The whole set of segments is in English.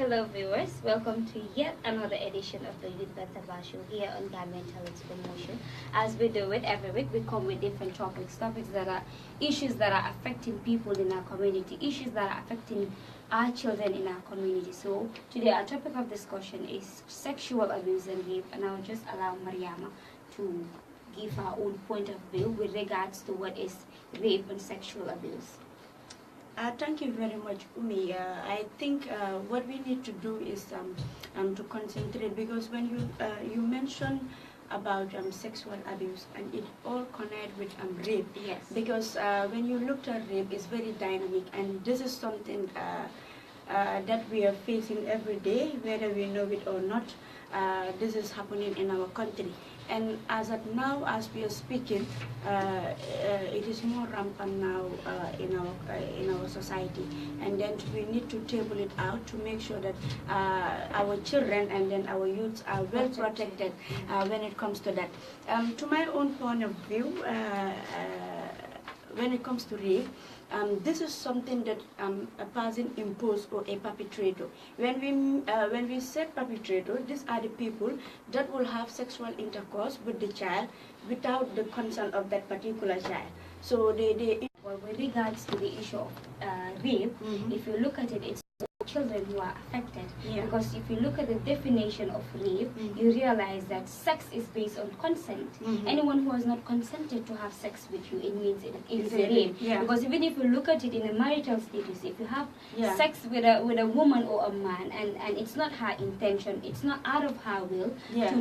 Hello viewers, welcome to yet another edition of the Youth Bantaba show here on Gambian Talents Promotion. As we do it every week, we come with different topics that are issues that are affecting people in our community, issues that are affecting our children in our community. So today our topic of discussion is sexual abuse and rape, and I'll just allow Mariama to give her own point of view with regards to what is rape and sexual abuse. Thank you very much, Oumie. I think what we need to do is to concentrate, because when you mention about sexual abuse, and it all connect with rape. Yes. Because when you look at rape, it's very dynamic, and this is something that we are facing every day, whether we know it or not. This is happening in our country, and as of now, as we are speaking, it is more rampant now in our society, and then we need to table it out to make sure that our children and then our youths are well protected when it comes to that. To my own point of view, when it comes to rape, this is something that a person imposed or a perpetrator. When we say perpetrator, these are the people that will have sexual intercourse with the child without the consent of that particular child. So Well, with regards to the issue of rape, if you look at it, it's children who are affected. Yeah. Because if you look at the definition of rape, you realize that sex is based on consent. Anyone who has not consented to have sex with you, it means it is a rape. Yeah. Because even if you look at it in a marital status, if you have sex with a woman or a man, and it's not her intention, it's not out of her will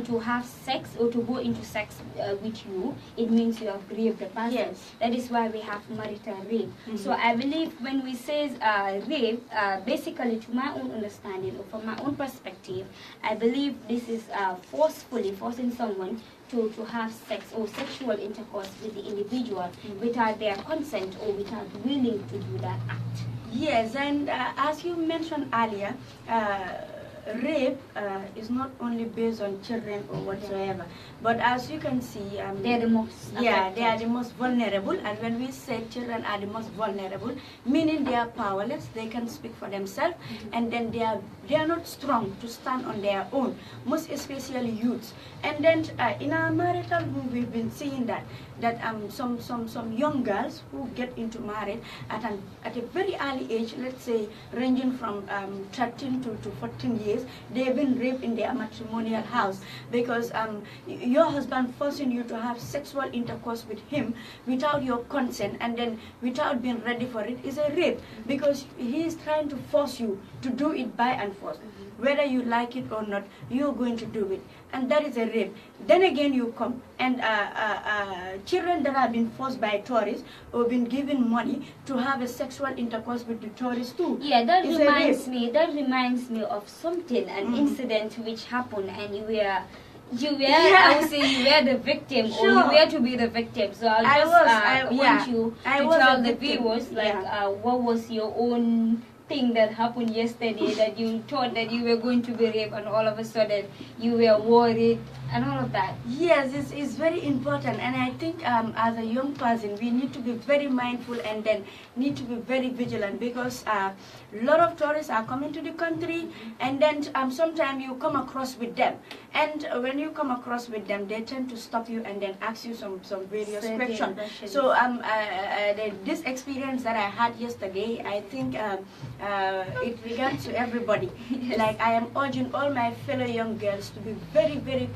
to have sex or to go into sex with you, it means you have raped the person. Yes. That is why we have marital rape. So I believe when we say rape, basically, to my own understanding or from my own perspective, I believe this is forcefully forcing someone to have sex or sexual intercourse with the individual without their consent or without willing to do that act. Yes, and as you mentioned earlier, rape is not only based on children or whatsoever, but as you can see, they are the most affected. they are the most vulnerable. And when we say children are the most vulnerable, meaning they are powerless, they can speak for themselves, and then they are not strong to stand on their own, most especially youths. And then in our marital home, we've been seeing that some young girls who get into marriage at a very early age, let's say ranging from 13 to 14 years, they've been raped in their matrimonial house, because your husband forcing you to have sexual intercourse with him without your consent and then without being ready for it is a rape, because he is trying to force you to do it by and force. Whether you like it or not, you're going to do it, and that is a rape. Then again you come, and children that have been forced by tourists or been given money to have a sexual intercourse with the tourists too. Yeah, that reminds me of something, an incident which happened, and you were I would say you were the victim, or you were to be the victim. So I want you to tell the viewers what was your own thing that happened yesterday that you thought that you were going to be raped, and all of a sudden you were worried and all of that. Yes, it's very important, and I think as a young person we need to be very mindful and then need to be very vigilant, because a lot of tourists are coming to the country, and then sometimes you come across with them, and when you come across with them, they tend to stop you and then ask you some various questions. So this experience that I had yesterday, I think it regards to everybody. Yes. Like, I am urging all my fellow young girls to be very, very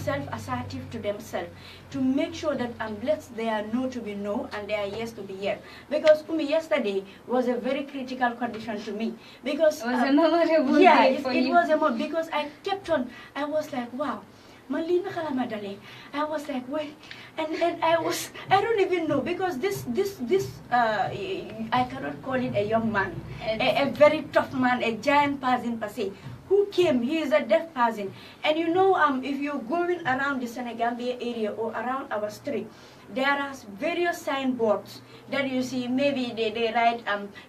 self-assertive to themselves, to make sure that let their no to be no and their yes to be yes. Because Oumie, yesterday was a very critical condition to me, because it was a memorable day for you. It was a moment, because I kept on. I was like, wow. I was like, wait, and I don't even know, because this I cannot call it a young man, a very tough man, a giant person per se, who came. He is a deaf person, and you know, if you're going around the Senegambia area or around our street, there are various signboards that you see. Maybe they write,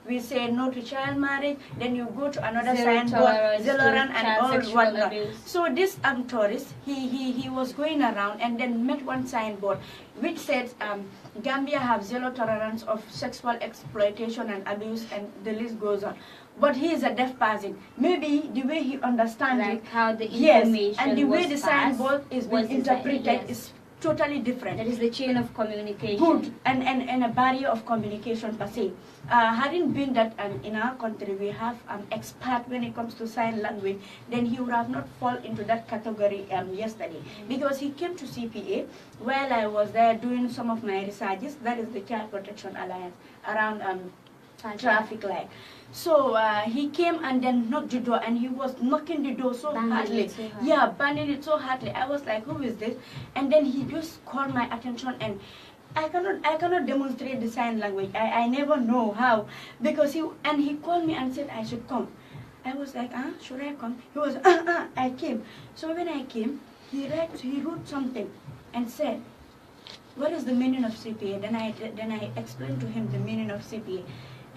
we say no to child marriage, then you go to another signboard, Zeloran and all whatnot. So this tourist, he was going around and then met one signboard which says Gambia have zero tolerance of sexual exploitation and abuse, and the list goes on. But he is a deaf person. Maybe the way he understands like it, how the information and the way the was signboard is being interpreted yes. is totally different. That is the chain of communication. Good, and a barrier of communication per se. Hadn't been that in our country we have expert when it comes to sign language, then he would have not fall into that category yesterday. Because he came to CPA while I was there doing some of my researches, that is the Child Protection Alliance, around traffic light. So he came and then knocked the door, and he was knocking the door so hardly. Yeah, banging it so hardly. I was like, who is this? And then he just called my attention, and I cannot demonstrate the sign language. I never know how, because he called me and said I should come. I was like, should I come? He was, I came. So when I came, he wrote something and said, what is the meaning of CPA? Then I explained to him the meaning of CPA.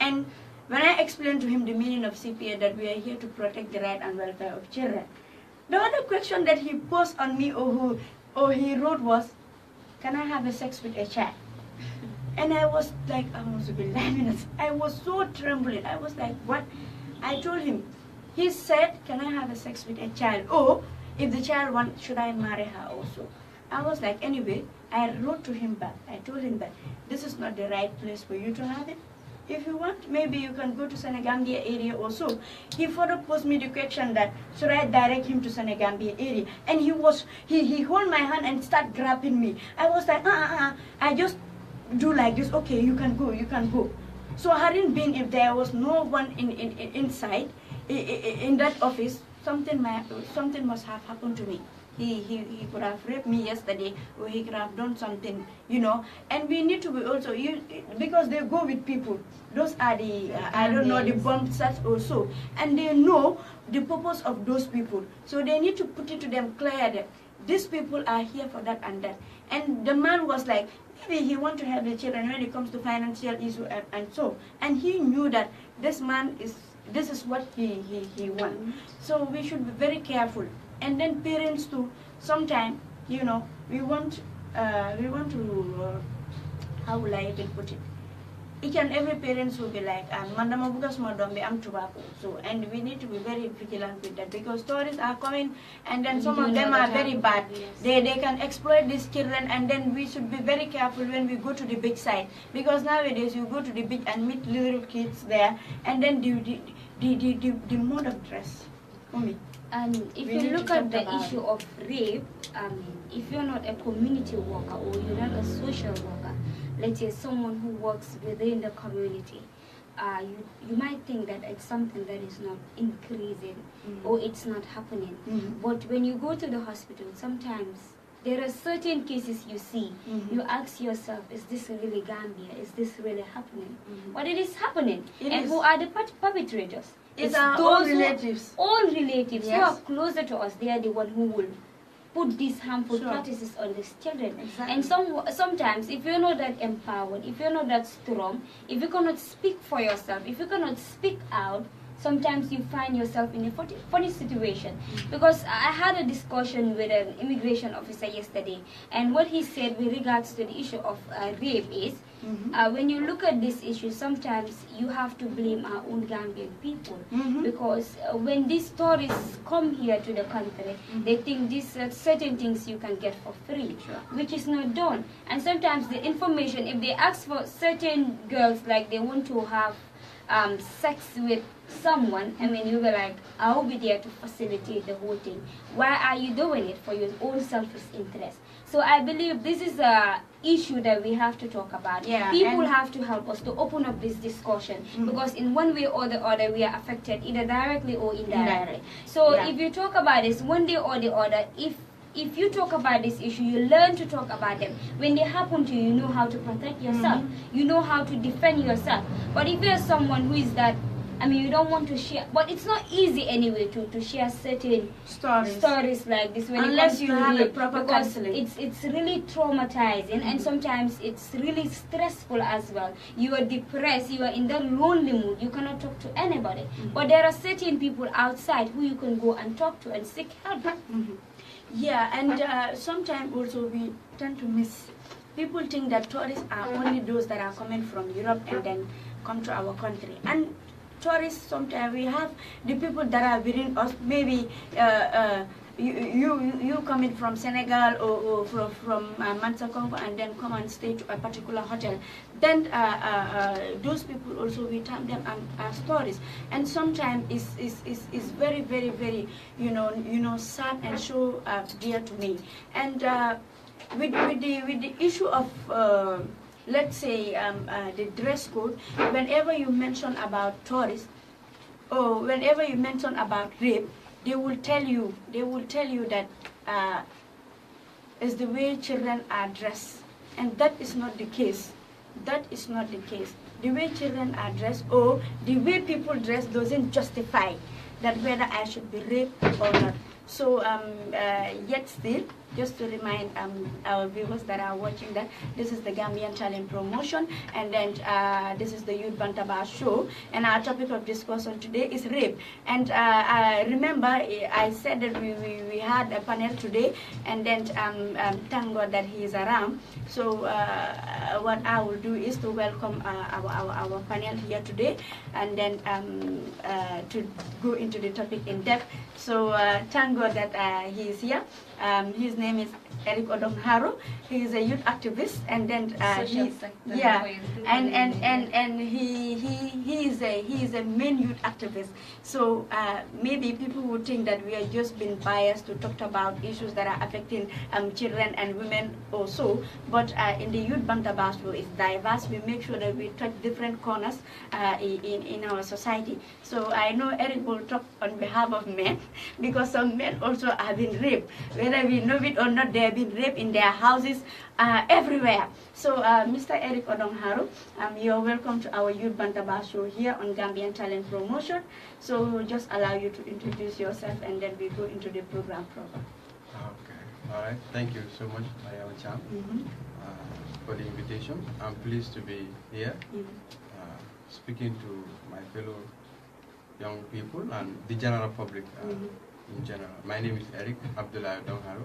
And when I explained to him the meaning of CPA, that we are here to protect the right and welfare of children, the other question that he posed on me or he wrote was, can I have a sex with a child? And I was like, I was so trembling. I was like, what? I told him. He said, can I have a sex with a child? Or if the child wants, should I marry her also? I was like, anyway, I wrote to him back. I told him that this is not the right place for you to have it. If you want, maybe you can go to Senegambia area also. He further posed me the question that, should I direct him to Senegambia area? And he hold my hand and start grabbing me. I was like, I just do like this, okay, you can go. So hadn't been, if there was no one inside, in that office, something must have happened to me. He could have raped me yesterday, or he could have done something, And we need to be also, because they go with people. Those are the, I don't know, the bomb sets also. And they know the purpose of those people. So they need to put it to them clear that these people are here for that and that. And the man was like, maybe he wants to help the children when it comes to financial issue and so. And he knew that this man this is what he wants. So we should be very careful. And then parents too, sometimes, we want to, how will I even put it? Each and every parents will be like, Mandama bukas madombe am tobacco. So, and we need to be very vigilant with that, because stories are coming, and then some of them are very bad. Yes. They can exploit these children, and then we should be very careful when we go to the beach side, because nowadays you go to the beach and meet little kids there, and then the mode of dress. Oumie. And if you look at the issue of rape, if you're not a community worker or you're not a social worker, let's say someone who works within the community, you might think that it's something that is not increasing or it's not happening. But when you go to the hospital, sometimes there are certain cases you see, you ask yourself, is this really Gambia? Is this really happening? But it is happening. Who are the perpetrators? It's our own relatives. All relatives who are closer to us. They are the one who will put these harmful practices on these children. Exactly. And sometimes, if you're not that empowered, if you're not that strong, if you cannot speak for yourself, if you cannot speak out, sometimes you find yourself in a funny situation. Because I had a discussion with an immigration officer yesterday, and what he said with regards to the issue of rape is, when you look at this issue, sometimes you have to blame our own Gambian people. Because when these tourists come here to the country, they think these certain things you can get for free, which is not done. And sometimes the information, if they ask for certain girls, like they want to have sex with someone, I mean, you were like, I will be there to facilitate the whole thing. Why are you doing it? For your own selfish interest. So I believe this is a issue that we have to talk about. People have to help us to open up this discussion, because in one way or the other we are affected, either directly or indirectly. So if you talk about this one day or the other, if you talk about this issue, you learn to talk about them. When they happen to you, you know how to protect yourself. You know how to defend yourself. But if you're someone who is that I mean, you don't want to share, but it's not easy anyway to share certain stories like this when unless it comes you to have a rape, proper because counseling. it's really traumatizing, and sometimes it's really stressful as well. You are depressed, you are in that lonely mood, you cannot talk to anybody. But there are certain people outside who you can go and talk to and seek help. Yeah, and sometimes also we tend to miss. People think that tourists are only those that are coming from Europe and then come to our country. And tourists, sometimes we have the people that are within us. Maybe you coming from Senegal or from Mansa Congo and then come and stay to a particular hotel. Then those people also, we term them as tourists. And sometimes is very, very, very, you know, sad and so dear to me. And with the issue of let's say the dress code, whenever you mention about tourists or whenever you mention about rape, they will tell you that is the way children are dressed, and that is not the case. That is not the case. The way children are dressed or the way people dress doesn't justify that whether I should be raped or not. So yet still, just to remind our viewers that are watching that this is the Gambian Talent Promotion, and then this is the Youth Bantaba show, and our topic of discussion today is rape. And remember, I said that we had a panel today, and then thank God that he is around. So what I will do is to welcome our panel here today, and then to go into the topic in depth. So thank God that he is here. His name is Eric Odongharo. He is a youth activist, and then he is a main youth activist. So maybe people would think that we are just being biased to talk about issues that are affecting children and women also. But in the Youth Bantaba show, it's diverse. We make sure that we touch different corners in our society. So I know Eric will talk on behalf of men, because some men also have been raped. Whether we know it or not, they have been raped in their houses everywhere. So Mr. Eric Odongharo, you're welcome to our Youth Bantaba show here on Gambian Talent Promotion. So we'll just allow you to introduce yourself, and then we go into the program proper. Okay, all right. Thank you so much, Mariama Cham, for the invitation. I'm pleased to be here, speaking to my fellow young people and the general public in general. My name is Eric Abdullah Dongharo,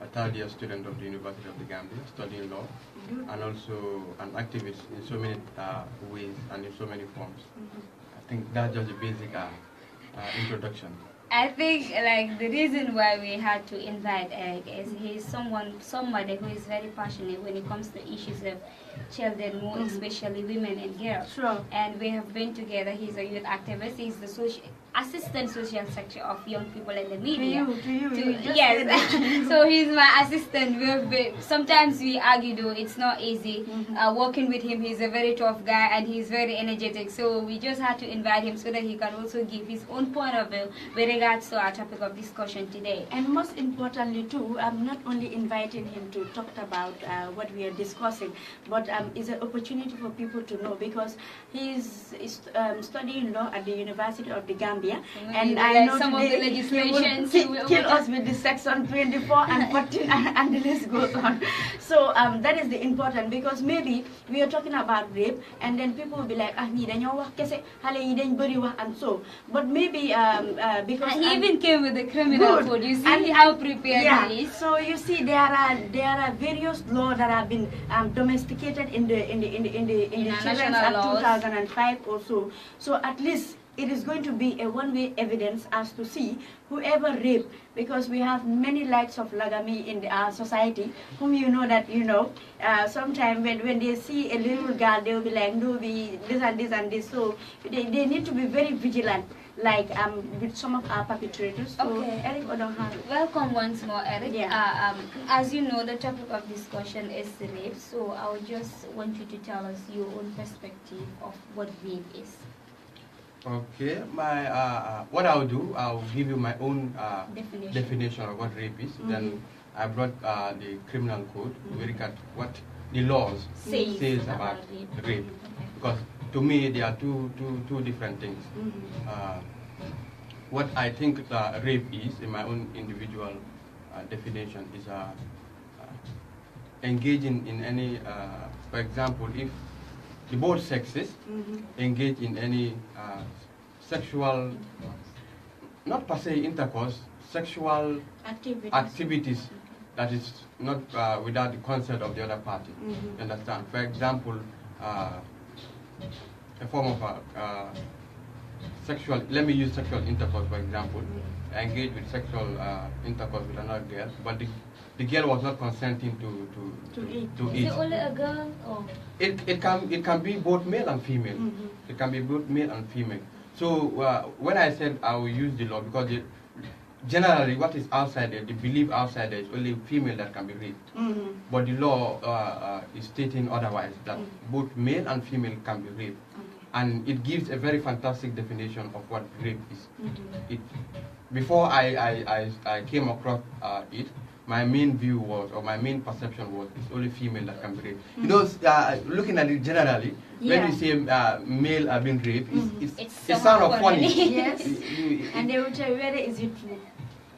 a third-year student of the University of the Gambia, studying law, and also an activist in so many ways and in so many forms. I think that's just a basic introduction. I think like the reason why we had to invite Eric is he's somebody who is very passionate when it comes to issues of children, more especially women and girls. Sure. And we have been together. He's a youth activist. He's the assistant social sector of young people in the media. To you. Yes. So he's my assistant. Sometimes we argue though, it's not easy. Working with him, he's a very tough guy and he's very energetic. So we just had to invite him so that he can also give his own point of view with regards to our topic of discussion today. And most importantly too, I'm not only inviting him to talk about what we are discussing, but it's an opportunity for people to know, because he's studying law at the University of the Gambia. And I know some today of the legislations he will kill us with the section 24 and 14 and the list goes on. So that is the important, because maybe we are talking about rape and then people will be like, and so. But maybe because he even came with the criminal code. You see how prepared he is. So you see there are various laws that have been domesticated in the Children's Act 2005 or so. So at least it is going to be a one-way evidence as to see whoever raped, because we have many likes of Lagami in our society, whom sometimes when they see a little girl, they will be like, no, this and this and this. So they need to be very vigilant, like with some of our perpetrators. So Okay. Eric Odongharo. Welcome once more, Eric. Yeah. As you know, the topic of discussion is rape. So I would just want you to tell us your own perspective of what rape is. Okay, what I'll do, I'll give you my own Definition of what rape is. Then I brought the criminal code to look at what the laws says about rape. Because to me, they are two different things. What I think rape is, in my own individual definition, is engaging in any, for example, if the both sexes engage in any sexual, not per se intercourse, sexual activities that is not without the consent of the other party. You understand? For example, a form of sexual, let me use sexual intercourse for example. I engage with sexual intercourse with another girl, but the girl was not consenting to eat. Is it only a girl? Or? It can be both male and female. It can be both male and female. So when I said I will use the law, because generally what is outside there, the belief outside there is only female that can be raped. But the law is stating otherwise, that both male and female can be raped. And it gives a very fantastic definition of what rape is. Before I came across it, my main view was, or my main perception was, it's only female that can be raped. You know, looking at it generally, when you say male are being raped, it's sound of funny. Yes. And they will tell you, whether is it true?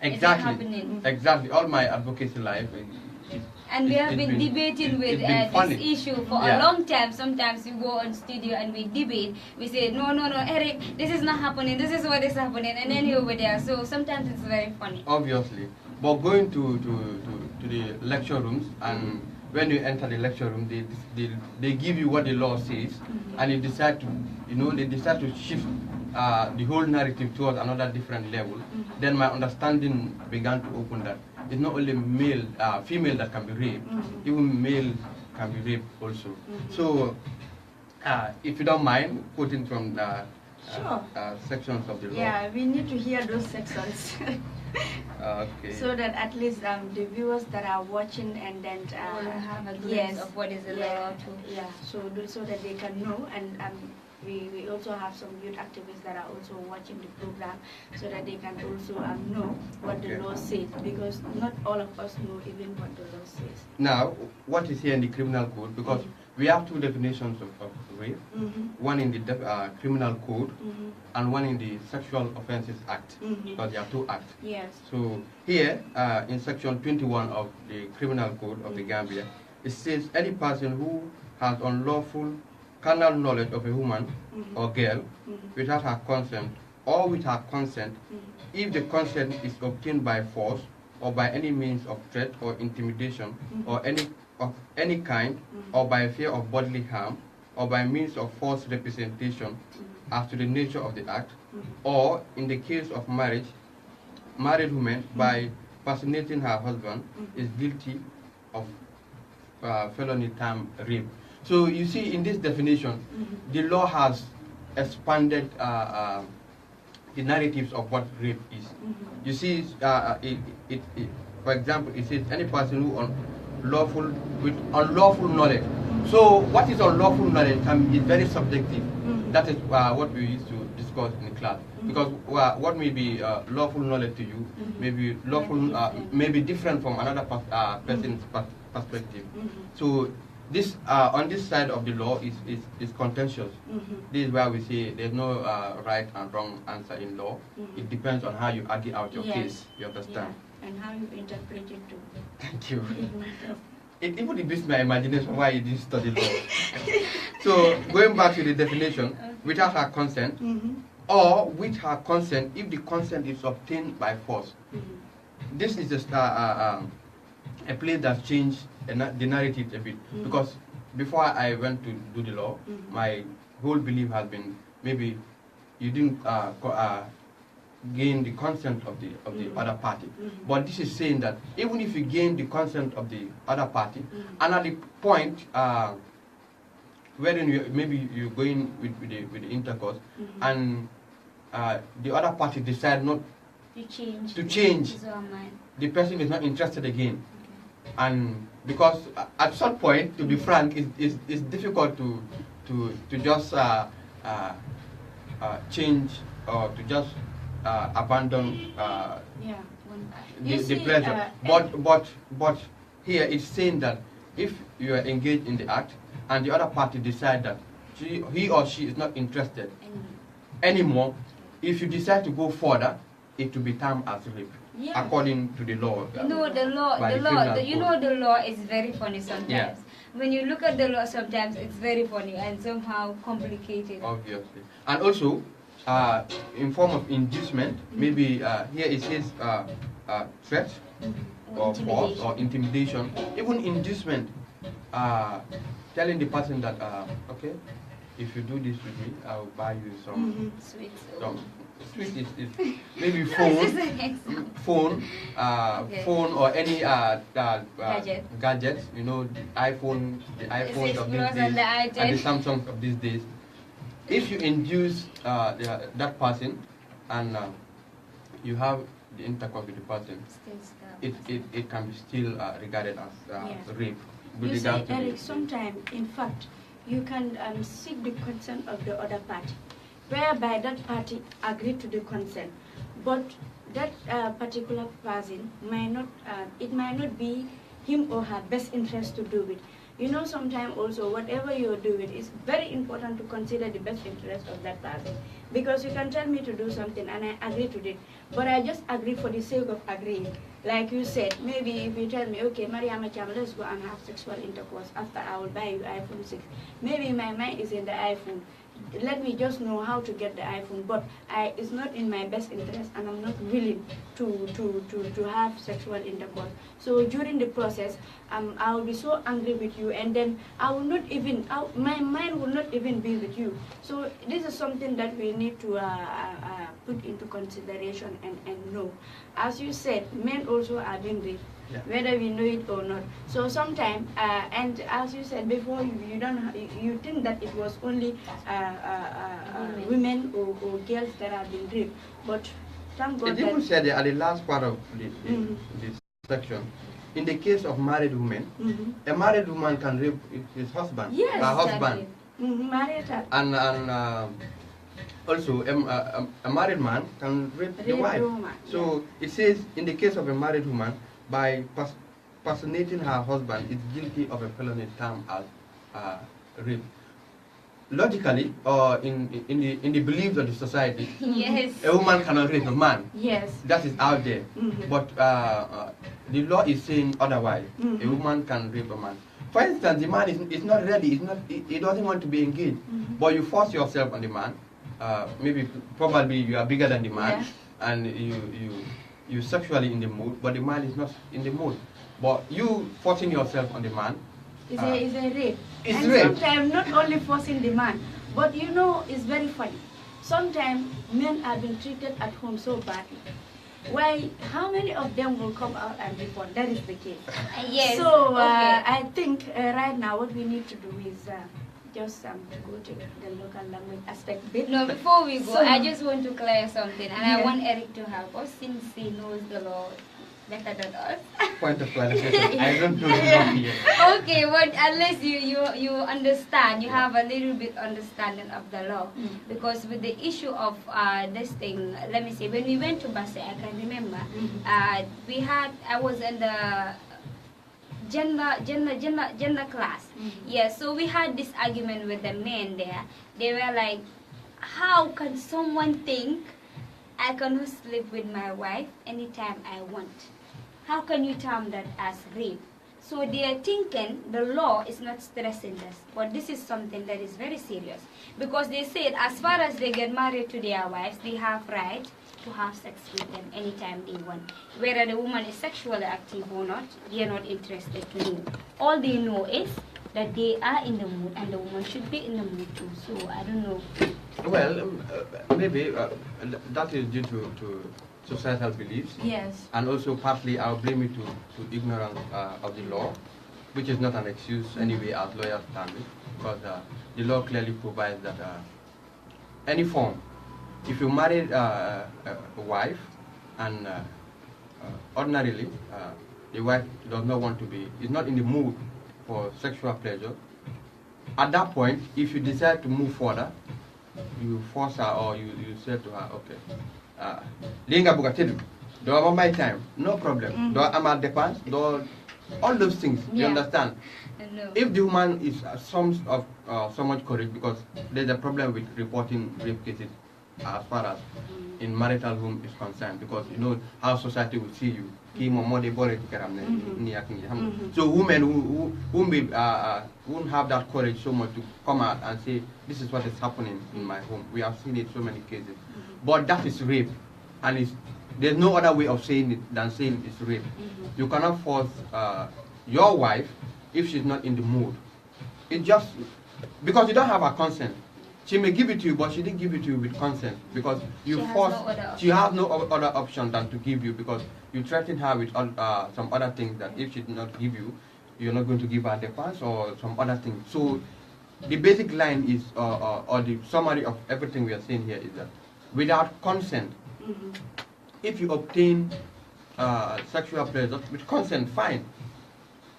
Exactly. Exactly. All my advocacy life. And we have been debating with this issue for a long time. Sometimes we go on studio and we debate. We say, no, Eric, this is not happening. This is what is happening. And then you're over there. So sometimes it's very funny. Obviously. But going to the lecture rooms, and when you enter the lecture room, they give you what the law says, and you decide to, they decide to shift the whole narrative towards another different level. Then my understanding began to open that it's not only female that can be raped, even male can be raped also. So, if you don't mind, quoting from the sections of the law. Yeah, we need to hear those sections. Okay. So that at least the viewers that are watching and then will have a glimpse of what is the law too. Yeah, so that they can know, and we also have some youth activists that are also watching the program, so that they can also know what the law says, because not all of us know even what the law says. Now, what is here in the criminal code, because we have two definitions of rape, one in the criminal code and one in the Sexual Offences Act, because there are two acts. Yes. So here, in section 21 of the criminal code of the Gambia, it says any person who has unlawful carnal knowledge of a woman or girl without her consent or with her consent, if the consent is obtained by force or by any means of threat or intimidation or any kind, or by fear of bodily harm, or by means of false representation as to the nature of the act, or in the case of marriage, married woman by personating her husband is guilty of felony term rape. So you see, in this definition, the law has expanded the narratives of what rape is. You see, for example, it says any person who with unlawful knowledge. So what is unlawful knowledge is very subjective. That is what we used to discuss in the class. Because what may be lawful knowledge to you may be lawful, may be different from another person's perspective. So this on this side of the law is contentious. This is where we say there's no right and wrong answer in law. It depends on how you argue out your case. You understand? Yeah. And how you interpret it too. Thank you. It even beats my imagination why you didn't study law. So going back to the definition, without her consent, or with her consent if the consent is obtained by force. This is a place that's changed the narrative a bit, because before I went to do the law, my whole belief has been maybe you didn't gain the consent of the other party. But this is saying that even if you gain the consent of the other party, and at the point wherein maybe you're going with the intercourse, and the other party decide not to change, the person is not interested again. And because at some point, to be frank, it's difficult to just change or to just abandon the pleasure. But here it's saying that if you are engaged in the act and the other party decide that he or she is not interested anymore, if you decide to go further, it will be termed as rape, according to the law. The law is very funny sometimes. Yeah. When you look at the law, sometimes it's very funny and somehow complicated. Obviously. And also, in form of inducement, maybe here it says threat or force or intimidation. Even inducement, telling the person that, okay, if you do this with me, I'll buy you some sweets. Sweet is maybe phone or any gadgets. You know, the iPhones of these days and the Samsung of these days. If you induce that person and you have the intercourse with the person, it can be still regarded as rape. You say, Eric, sometimes, in fact, you can seek the consent of the other party, whereby that party agreed to the consent, but that particular person might not, it might not be him or her best interest to do it. You know, sometimes also, whatever you're doing, it's very important to consider the best interest of that person. Because you can tell me to do something and I agree to it, but I just agree for the sake of agreeing. Like you said, maybe if you tell me, okay, Mariama Cham, let's go and have sexual intercourse, after I will buy you iPhone 6. Maybe my mind is in the iPhone. Let me just know how to get the iPhone, but it's not in my best interest and I'm not willing to have sexual intercourse. So during the process, I will be so angry with you, and then I will not even, my mind will not even be with you. So this is something that we need to put into consideration and know. As you said, men also are being raped. Yeah. Whether we know it or not. So sometimes, and as you said before, you think that it was only women or girls that have been raped, but thank God. It even said at the last part of this section, in the case of married women, a married woman can rape his husband, her husband, and also a married man can rape the wife. So it says in the case of a married woman, by personating her husband, is guilty of a felony term as rape. Logically, or in the beliefs of the society, a woman cannot rape a man. Yes, that is out there. But the law is saying otherwise. A woman can rape a man. For instance, the man is not ready. He doesn't want to be engaged. But you force yourself on the man. Probably you are bigger than the man, and you sexually in the mood, but the man is not in the mood. But you forcing yourself on the man is a rape. It's and rape. Sometimes not only forcing the man, but you know, it's very funny. Sometimes men are being treated at home so badly. Why? How many of them will come out and report? That is the case. Yes. So I think right now what we need to do is just go to the local language aspect bit. No, before we go, I just want to clear something, and I want Eric to help us since he knows the law better than us. Point of clarification. I don't know the law here. Okay, but unless you understand, you have a little bit understanding of the law, because with the issue of this thing, let me see, when we went to Basse, I can remember, I was in the gender class. Yes, so we had this argument with the men there. They were like, how can someone think I cannot sleep with my wife anytime I want? How can you term that as rape? So they are thinking the law is not stressing this, but this is something that is very serious, because they said as far as they get married to their wives, they have right to have sex with them anytime they want. Whether the woman is sexually active or not, they are not interested to know. All they know is that they are in the mood, and the woman should be in the mood too. So I don't know. Well, maybe that is due to societal beliefs. Yes. And also partly I'll blame it to ignorance of the law, which is not an excuse anyway as lawyers stand it, because the law clearly provides that any form, if you marry a wife and ordinarily the wife does not want to be, is not in the mood for sexual pleasure, at that point, if you decide to move further, you force her or you say to her, okay, Linga Bugatidu, do I want my time? No problem. Do I am at the pants? Do all those things, you understand? No. If the woman is so much courage, because there's a problem with reporting rape cases as far as in marital home is concerned, because you know how society will see you. So women who won't have that courage so much to come out and say, this is what is happening in my home. We have seen it so many cases. But that is rape, and there's no other way of saying it than saying it's rape. You cannot force your wife if she's not in the mood. It just, because you don't have her consent. She may give it to you, but she didn't give it to you with consent, because you force. She has no other option than to give you, because you threaten her with some other things that if she did not give you, you're not going to give her the pass or some other things. So the basic line is, or the summary of everything we are saying here is that without consent, if you obtain sexual pleasure with consent, fine.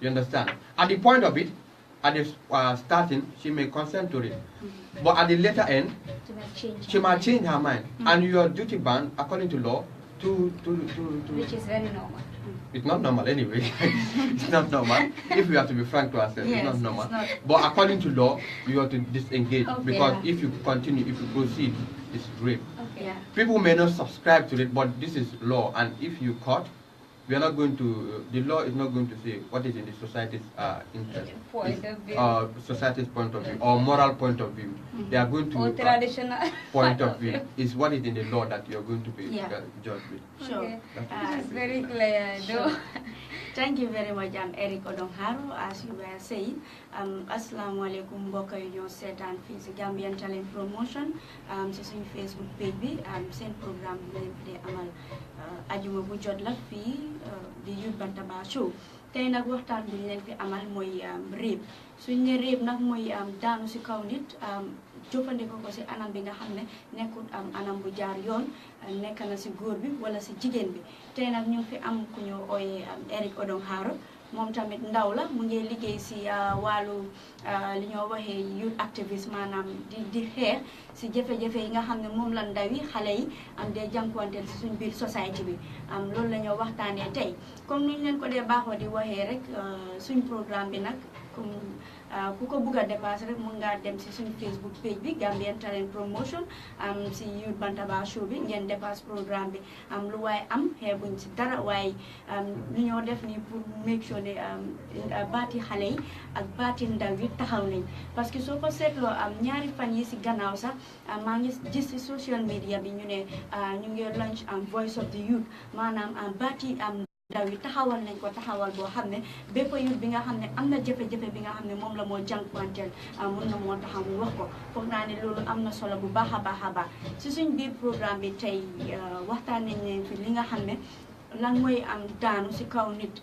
You understand? At the point of it, at the starting, she may consent to it. But at the later end, she might change her mind. And you are duty bound, according to law, to which is very normal. It's not normal anyway. It's not normal. If we have to be frank to ourselves, yes, it's not normal. It's not. But according to law, you have to disengage, because yeah. if you continue, if you proceed, it's rape. Okay. Yeah. People may not subscribe to it, but this is law, and if you caught, we are not going to, the law is not going to say what is in the society's interest, Point of view. society's point of view, or moral point of view. They are going to, or traditional point of view, is what is in the law that you are going to be judged with. Sure. Okay. This is very clear, though. Thank you very much, Eric Odongharo. As you were saying, Assalamu alaikum mbokk yu ñoo seetaan fii si Gambian Talent Promotion si suñu Facebook page bi seen programme bi leen fi amal ajuma bu jot la fii di Youth Bantaba show. Tey nag waxtaan bi leen fi amal mooy rape. Suñ ne rape nag mooy daanu si kaw nit jëfandikoo ko si anam bi nga xam ne nekkul anam bu jaar yoon, nekk na si góor bi wala si jigéen bi. Tey nag ñu fi am ku ñu ooyee Eric Odongharo. Moom tamit ndaw la mu ngi liggéey si wàllu li ñoo waxee youth activist, maanaam di xeex si jafe-jafe yi nga xam ne moom la ndaw yi xale yi dee jànkuwanteel si suñ biir société bi loolu la ñoo waxtaanee tey. Comme niñ leen ko dee baaxoo di waxee rek suñ programme bi nag comme ku ko bugg a dépassé rek mun ngaa dem si suñ Facebook page bi Gambian Talent Promotion si Youth Bantaba show bi ngeen dépasse programme bi lu waaye am xeebuñ si dara, waaye lu ñoo def nii pour make sure ne baati xale yi ak baati ndaw yi taxaw nañ. Parce que soo ko seetloo ñaari fan yi si gannaaw sax maa ngi gis si social media bi ñu ne ñu ngi launch voice of the youth, maanaam baati ndaw yi taxawal nañ ko taxawal boo xam ne bépp youth bi nga xam ne am na jafe-jafe bi nga xam ne moom la moo jànkuwanteel mun na moo taxaw mu wax ko. Foog naa ne loolu am na solo bu baax a baax a baax. Si suñ biir programme bi tey waxtaan nañ leen fi li nga xam ne lan mooy daanu si kaw nit.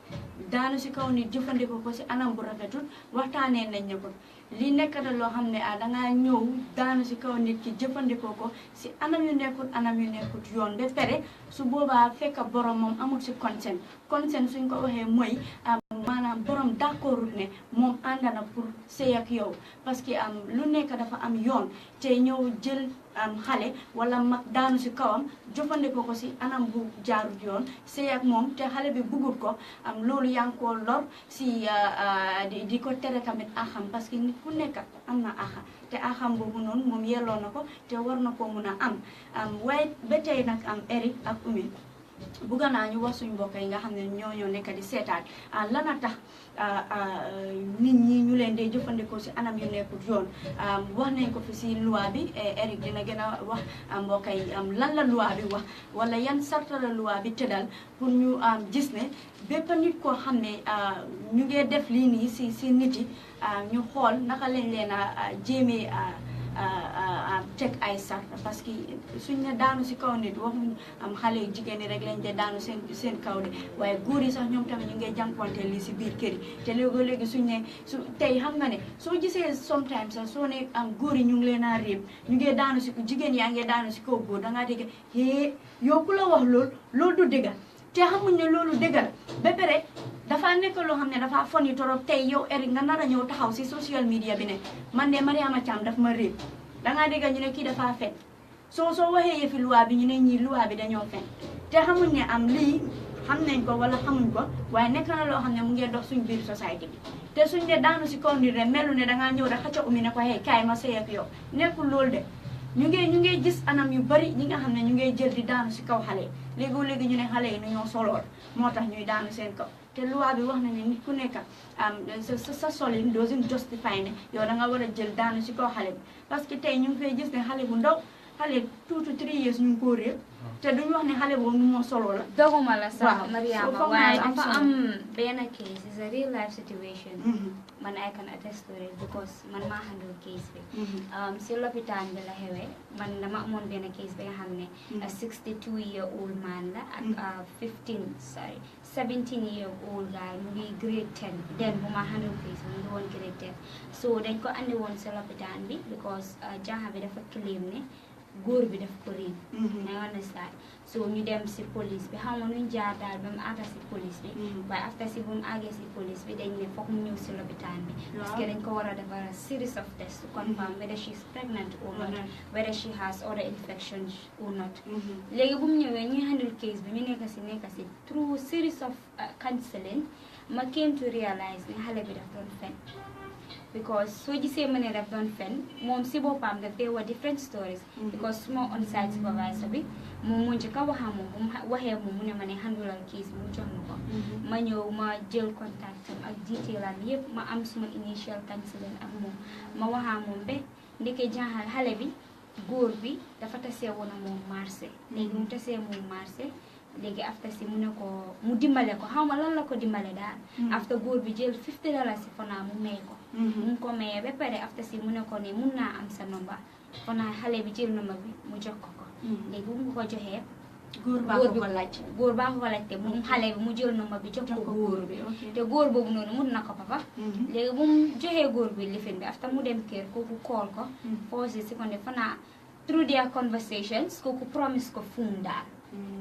Daanu si kaw nit jëfandikoo ko si anam bu rafetul waxtaanee nañ ne ko. Li nekk na loo xam ne dangaa ñëw daanu si kaw nit ki jëfandikoo ko si anam yu nekkut yoon ba pare su boobaa fekk borom moom amul si consent suñ ko waxee mooy maanaam borom d'accordul ne moom ànd na pour sëy ak yow, parce que lu nekk dafa am yoon te ñëw jël xale wala mag daanu si kawam jëfandikoo ko si anam bu jaarut yoon sëy ak moom te xale bi bugut ko loolu yaa ngi koo lor si di ko tere tamit axam, parce que nit ku nekk am na axa te axam boobu noonu moom yelloo na ko te war na ko mun a am waaye ba tey nag Eric ak Oumie bugga naa ñu wax suñu mbokk yi nga xam ne ñoo nekk di seetaan lan a tax nit ñi ñu leen dee jëfandikoo si anam yu nekkut yoon. Wax nañ ko fi si loi bi, Eric dina gën a wax mbokk yi lan la loi bi wax wala yan sarta la loi bi tëddal pour ñu gis ne bépp nit koo xam ne ñu ngee def lii nii si nit yi ñu xool naka lañ leen a jéemee teg ay sarta, parce que suñ ne daanu si kaw nit waxuñ xale yu jigéen ñi rek lañ de daanu seen kaw de, waaye góor yi sax ñoom tamit ñu ngay jànkuwante lii si biir kër yi. Te léegi suñ ne tey xam nga ne soo gisee sometimes sax soo ne góor yi ñu ngi leen a réeb ñu ngee daanu si jigéen yaa ngee daanu si kaw góor dangaa dégg yow ku la wax loolu du dëgga te xamuñ ne loolu dëgga ba pare dafa nekk loo xam ne dafa foni torop. Tey yow Eric nga nar a ñëw taxaw si social media bi ne man de Mariama Cham daf ma réeb, dangaa dégg ñu ne kii dafa fen. soo waxee yëfi loi bi ñu ne ñii loi bi dañoo fen te xamuñ ne lii xam nañ ko wala xamuñ ko waaye nekk na loo xam ne mu ngi dox suñ biir société bi te suñ de daanu si kaw nit rek melu ne dangaa ñëw rek xëcc Oumie ne ko hey kaay ma sëy ak yow nekkul loolu de ñu ngi gis anam yu bari ñi nga xam ne ñu ngi jël di daanu si kaw xale yi léegi ñu ne xale yi nu ñoo solool moo tax ñuy daanu seen kaw te loi bi wax na ne nit ku nekk sa solin doesn't justify ne yow da nga war a jël daanu si kaw xale bi parce que tey ñu ngi fay gis ne xale bu ndaw xale 2 to 3 years ñu ngi ko réer te duñu wax ne xale boobu nu moo solo la doguma la sax Mariama waaye dafa am benn case is a real life situation man I can attest to it because man maa handle case bi si lopitaan bi la xewee man dama amoon benn case bi nga xam ne a 62-year-old man la ak 17-year-old guy mu ngi grade 10 den bu ma handle case mu ngi woon grade 10 so dañ ko andi woon si lopitaan bi because janxa bi dafa claim ne góor bi daf ko réer I understand so ñu dem si police bi xam nga nuñ jaar daal ba mu àgga si police bi waaye after si bu mu àggee si police bi dañ ne foog mu ñëw si lopitaan bi parce que dañ ko war a defar a series of tests to confirm whether she is pregnant or not whether she has other infections or not léegi bu mu ñëwee ñuy handle case bi ñu nekk si through series of counseling ma came to realize ne xale bi daf doon fen because soo gisee ma ne daf doon fen moom si boppam daf dee wax different stories because suma on site supervisor bi moom mu njëkk a waxaa moom bu mu waxee moom mu ne ma ne handulal case bi mu jox ma ko ma ñëw ma jël contact am ak detail am yëpp ma am suma initial counseling ak moom ma waxaa moom ba ndeke jaaxal xale bi góor bi dafa tasee woon a moom marché léegi mu tasee moom marché léegi after si mu ne ko mu dimbale ko xaw ma lan la ko dimbale daal after góor bi jël $50 si fanaa mu may ko mu ko mayee ba pare after si mu ne ko ne mun naa am sa number fanaa xale bi jël number bi mu jox ko léegi bu mu ko joxee góor baa ko laajte moom xale bi mu jël number bi jox ko góor bi te góor boobu noonu mun na ko papa léegi bu mu joxee góor bi lifin bi after mu dem kër kooku call ko pause si ko ne fanaa through their conversations kooku promise ko fuun daal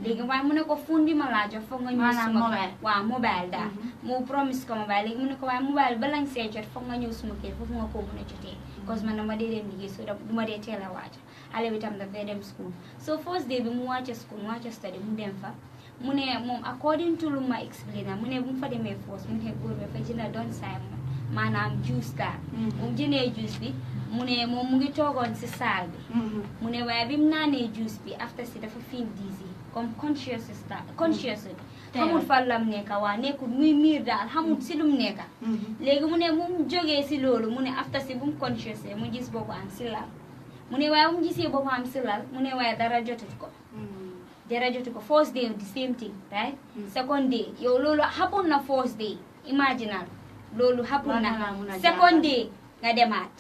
léegi waaye mu ne ko fuun bi ma laa jox foog nga ñëw suma waaw mobile daal mu promise ko mobile léegi mu ne ko waaye mobile ba lañ see jot foog nga ñëw suma kër foofu nga ko mën a jotee cause man dama dee dem liggéey so du ma dee teel a waaj xale bi tam daf dee dem school so first day bi mu wàcce school mu wàcce study mu dem fa mu ne moom according to lu ma explain mu ne bu mu fa demee first mu ne góor bi fa jënd doon saay maanaam juice daal bu mu jëndee juice bi mu ne moom mu ngi toogoon si saal bi mu ne waaye bi mu naanee juice bi after si dafa feel dizzy comme conscious xamul fan lam nekka waa nekkul muy miir daal xamul si lum nekka léegi mu ne mu jógee si loolu mu ne after si bu mu conscious mu gis boppam si lal mu ne waaye bu mu gisee boppam si lal mu ne waaye dara jotut ko first day the same thing right second day yow loolu happen na first day imaginal loolu happen na second day nga demaat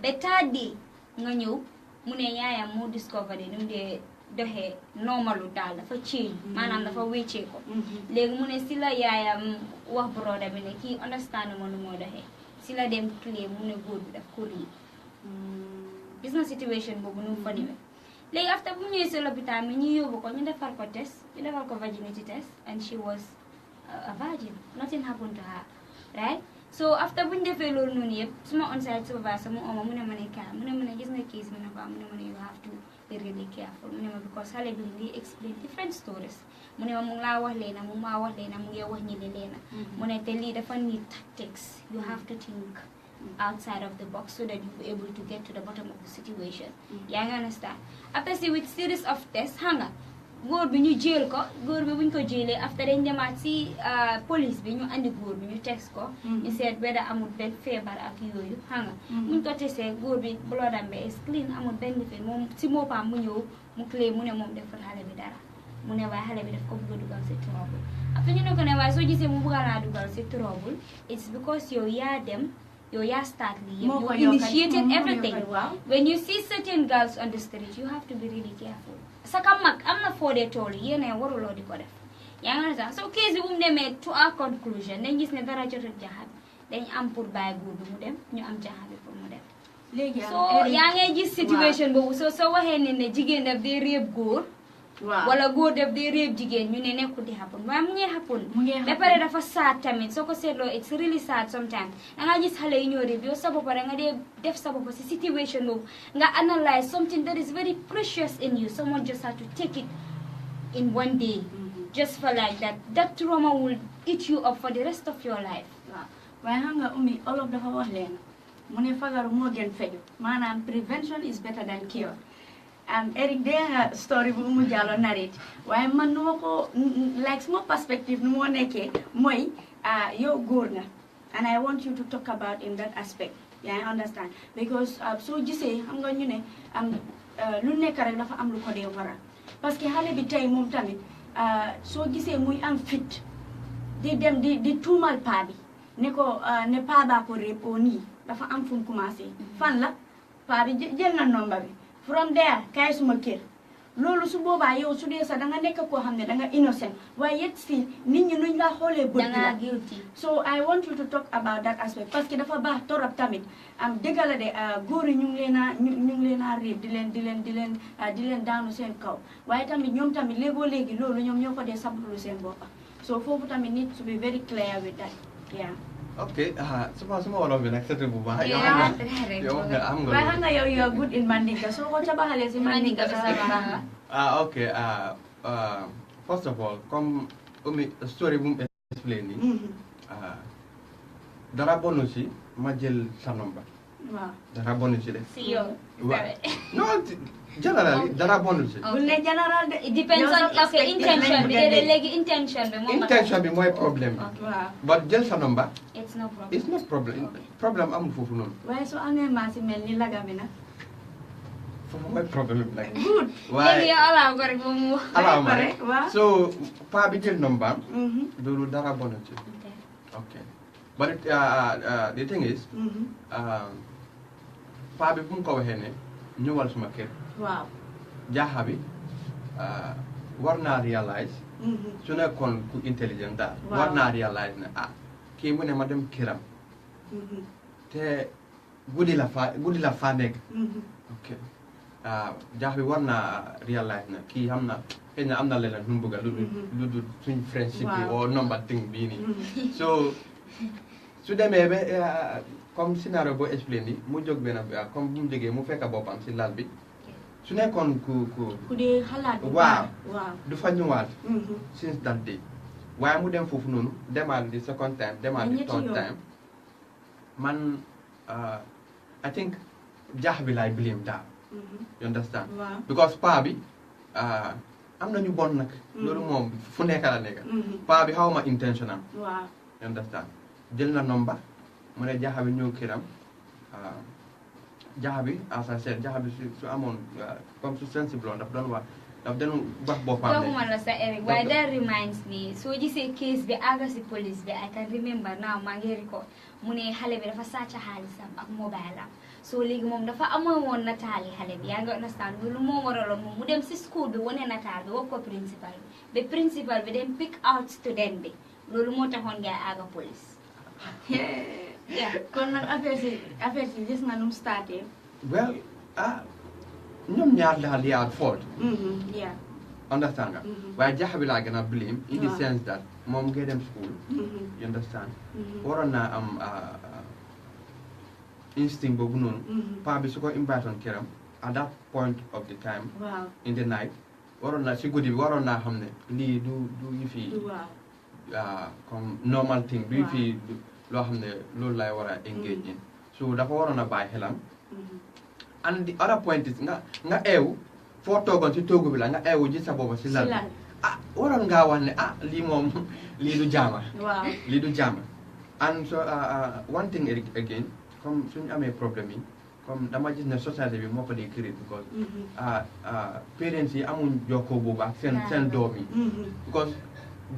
ba third day nga ñëw mu ne yaayam moo discover ni mu dee doxee normalu daal dafa change maanaam dafa wéccee ko léegi mu ne si la yaayam wax broda bi ne kii understand ma nu moo doxee si la dem clé mu ne góor bi daf ko rii gis na situation boobu nu mu fa demee léegi after bu mu ñëwee si lopitaan bi ñu yóbbu ko ñu defal ko test ñu defal ko virginity test and she was a virgin nothing happened to her right so after bu ñu defee loolu noonu yëpp suma on-site supervisor mu oma mu ne ma ne kaa mu ne ma ne gis nga case mi ne ko mu ne ma ne you have to be really careful mu ne ma because xale bi mu ngi explain different stories mu ne ma mu ngi laa wax leena mu maa wax leena mu ngi wax ñi leena mu ne te lii dafa need tactics you have to think outside of the box so that you'll be able to get to the bottom of the situation yaa ngi understand after si with series of tests hanga góor bi ñu jël ko góor bi buñ ko jëlee after dañ demaat si police bi ñu andi góor bi ñu test ko ñu seet whether amul benn feebar ak yooyu xam nga buñ ko testé góor bi bloodam bi is clean amul benn feebar moom si moopam mu ñëw mu clé mu ne moom defal xale bi dara mu ne waaye xale bi daf ko bëgg a dugal si trouble après ñu ne ko ne waaye soo gisee mu bëgg laa dugal si trouble it's because yow yaa dem yow yaa start lii yëpp you initiated everything when you see certain girls on the street you have to be really careful saka mag am na foo dee tool yi yéen waruloo di ko def yaa ngi sax so case bi bu mu demee to our conclusion dañ gis ne dara jotut jaxat dañ am pour bàyyi góor bi mu dem ñu am jaxat bi pour mu dem léegi so yaa ngay gis situation boobu soo waxee ne jigéen daf dee réeb góor wala góor daf dee réeb jigéen ñu ne nekkul di happen waaye mu ngi happen ba pare dafa sad tamit soo ko seetloo it's really sad sometimes da nga gis xale yi ñoo réeb yow sa bopp rek nga dee def sa bopp si situation boobu nga analyze something that is very precious in you someone just had to take it in one day just for like that trauma will eat you up for the rest of your life. Why hanga Oumie all of the wax leen mu ne fagaru moo gën feju maanaam prevention is better than cure. Eric de nga story bu Oumie Jallow narrate waaye man nu ma ko like small perspective nu moo nekkee mooy yow góor nga and I want you to talk about in that aspect. Yeah, I understand because so gisee xam nga ñu ne lu nekk rek dafa am lu ko dee waral parce que xale bi tey moom tamit soo gisee muy am fit di dem di tuumal paa bi ne ko ne paa baa ko réeb oo nii dafa am fu mu commencé fan la paa bi jël na nomba bi from there kaay suma kër loolu su boobaa yow su dee sax da nga nekk koo xam ne da nga innocent waaye yet si nit ñi nuñ la xoolee bët la guilty. So I want you to talk about that aspect parce que dafa baax torop tamit dëgg la de góor yi ñu ngi leen a réeb di leen daanu seen kaw waaye tamit ñoom tamit léegi loolu ñoom ñoo ko dee sablu seen boppa so foofu tamit need to be very clear with that. Yeah. Okay, semua orang bilang satu buah. Yeah, waaye xam nga yow you are good in Mandinka soo ko cabaxalee si Mandinka sa baax. Okay, first of all, comme story bu mu explain ni dara bonu si ma jël sa number. Waaw. Dara bonu si de. See you. No, generally dara bonu si. Bu ne general de It depends on intention bi léegi intention bi moom intention bi mooy problème bi. waaw. But jël sa number. It's no problem. It's not problem. Problem amul foofu noonu. waaye soo amee maa si mel ni lagami na. Foofu mooy problème bi nag. Good. léegi yow alaaw ko rek ba mu wax. alaaw ma pare rek. waaw. So paa bi jël number. loolu dara bonu si. Okay. But the thing is, paa bi bu mu ko waxee ne ñëwal suma kër. waaw. jaaxa bi war naa realize su nekkoon ku intelligent daal. Waaw. war naa realize ne kii mu ne ma dem këram. te guddi la fa nekk. ok jaax bi war naa realize ne kii xam na xëy na am na leneen lu mu bëgg lu dul suñ friendship bi Waaw. or number thing bii nii. so su demee ba comme scénario boo explain ni mu jóg benn comme bu mu jógee mu fekk boppam si lal bi su nekkoon ku dee xalaat bu waaw. baax. waaw. du fa ñëwaat since that day waaye mu dem foofu noonu demaat di second time demaat di ñetti third yoon. time man I think jaax bi laay blame daal you understand waaw. because paa bi am na ñu bon nag loolu moom fu nekk la nekk paa bi xaw ma intentional waaw. you understand jël na nomba mu ne jaaxa bi ñëw këram jaaxa bi as I said jaaxa bi su amoon comme su sensible woon daf doon wax boppam doxuma la sa Eric waaye that reminds me soo gisee case bi àgga si police bi I can remember now maa ngi record mu ne xale bi dafa sàcc xaalisam ak mobile am so léegi moom dafa amoon woon nataali xale bi yaa ngi understand loolu moo waraloon moom mu dem si school bi wane nataal bi wax ko principal bi ba principal bi dem pick out student bi loolu moo taxoon ngay àgga police. yeah. kon nag affaire si gis nga nu mu starté. well ñoom ñaar daal they are at fault yeah. understand nga waaye jaaxa bi laa gën a blame in the Waaw. sense that moom ngay dem school you understand waroon naa am instinct boobu noonu paa bi su ko invite on këram at that point of the time waaw. in the night waroon naa si guddi bi waroon naa xam ne lii du yi fi waaw. comme normal thing du yi Waaw. fi loo xam ne loolu lay war a engage in so dafa waroon a bàyyi xelam and the other point is nga eewu foo toogoon si toogu bi la nga eewu ji sa boppa si lal bi waroon ngaa wax ne lii moom lii du jaama waaw. lii du jaama and so one thing again comme suñu amee problème yi comme dama gis ne société bi moo ko di créer because parents yi amuñ jokkoo boobu ak seen doom yi because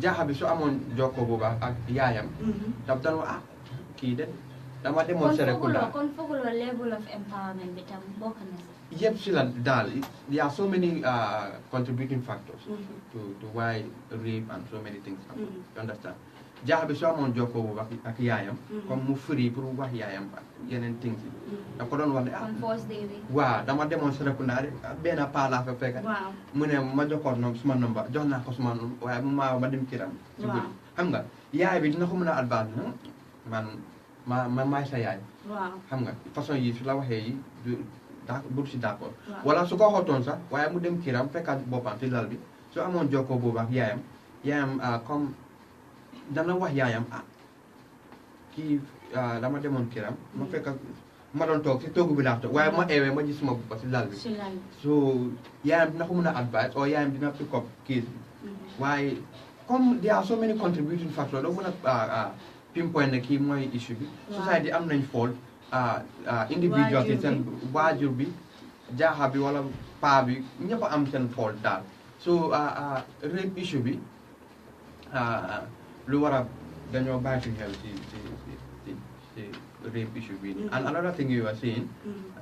jaaxa bi su amoon jokkoo boobu ak yaayam daf doon wax kii de dama demoon Serekunda kon fooguloo level of empowerment bi tam bokk na si. yëpp si la daal there are so many contributing factors to why rape and so many things happen. You understand jaaxa bi su amoon jokkoo boobu ak yaayam comme mu free pour wax yaayam ak yeneen things yi da ko doon wax ne kon force day bi. waaw dama demoon Serekunda benn paa laa fa fekk waaw. mu ne ma joxoon noonu suma number jox naa ko suma number waaye ma dem kiram si guddi xam nga yaay bi dina ko mën a advance man maay sa yaay waaw. xam nga façon yi su la waxee yi du si d'accord Waaw. wala su ko xootoon sax waaye mu dem kiram fekkaat boppam si lal bi su amoon jokkoo boobu ak yaayam yaayam comme dana wax yaayam kii dama demoon kiram ma fekk ma doon toog si toogu bi laa toog waaye ma eewee ma gis suma bopp si lal bi so yaayam dina ko mën a advice or yaayam dina pick up case waaye comme there are so many contributing factors doo mën a pinpoint ne kii mooy issue bi society am nañ fault individual yi seen waajur bi jaaxa bi wala paa bi ñëpp a am seen fault daal so rape issue bi lu war a dañoo bàyyi suñu xel ci rape issue bi and another thing you are saying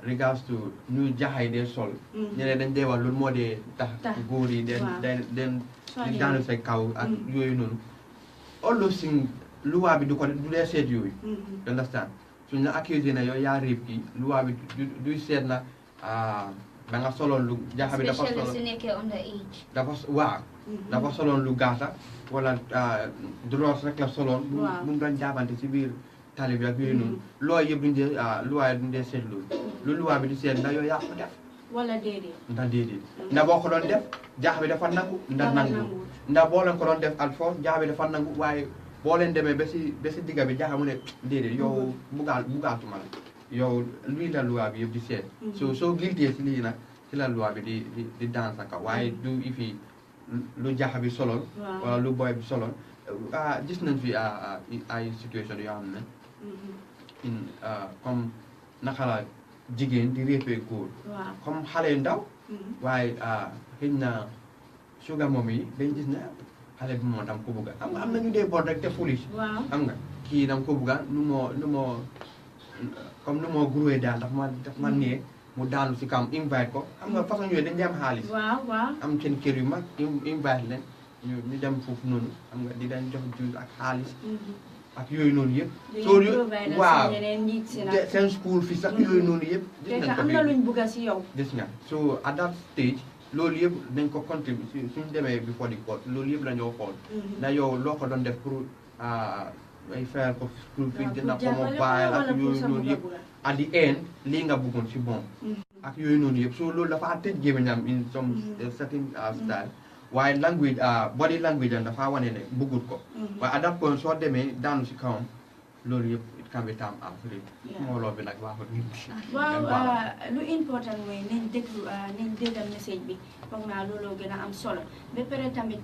regards to ñu jaxay dee sol ñeneen dañ dee wax loolu moo dee tax góor yi den di daanu say kaw ak yooyu noonu all those things luwaa bi du dee seet yooyu you understand suñ la accusé na yow yaa rape kii luwaa bi du seet na da nga soloon lu jaxa bi dafa soloon su nekkee under age dafa soloon lu gaata wala dross rek la soloon mu mu doon jaabante si biir tali bi ak yooyu noonu loo yëpp duñ dee luwaa yi duñ dee seet loolu lu luwaa bi di seet ndax yow yaa ko def wala déedéet ndax déedéet ndax boo ko doon def jaxa bi dafa nangu ndax nangu ndax boo leen ko doon def al force jaxa bi dafa nangu waaye boo leen demee ba si digga bi jaxa mu ne déedéet yow bugaatuma la yow luy la loi bi yëpp di seet soo guilty si lii nag si la loi bi di dans sa kaw waaye du ifi lu jaxa bi soloon wala lu boy bi soloon gis nañ fi ay situation yoo xam ne comme naka la jigéen di réepee góor comme xale yu ndaw waaye xëy na sugar moom yi dañ gis ne xale bi moo dam ko bugga am na ñu dee bon rek te foolish xam nga kii dam ko bugga nu moo comme nu moo groué daal daf ma nee mu daanu si kam invite ko xam nga façon yooyu dañ di am xaalis am seen kër yu mag invite leen ñu dem foofu noonu xam nga di dañ jox juice ak xaalis ak yooyu noonu yëpp soo waaw seen school fii sax yooyu noonu yëpp gis nañ ko am na luñ bugga si yow gis nga so at that stage loolu yëpp dañ ko contribute suñ demee before the court loolu yëpp la ñoo xool na yow loo ko doon def pour ay fayal ko school fii dina ko mobile ak yooyu noonu yëpp at the end lii nga bëggoon si moom ak yooyu noonu yëpp so loolu dafa tëj gémmiñam in some certain style waaye language body language am dafa wane ne bëggut ko waaye at that point soo demee daanu si kawam loolu yëpp it can be termed as rape mbooloo bi nag waxut waaw lu important mooy nañ déggal message bi foog naa looloo gën a am solo ba pare tamit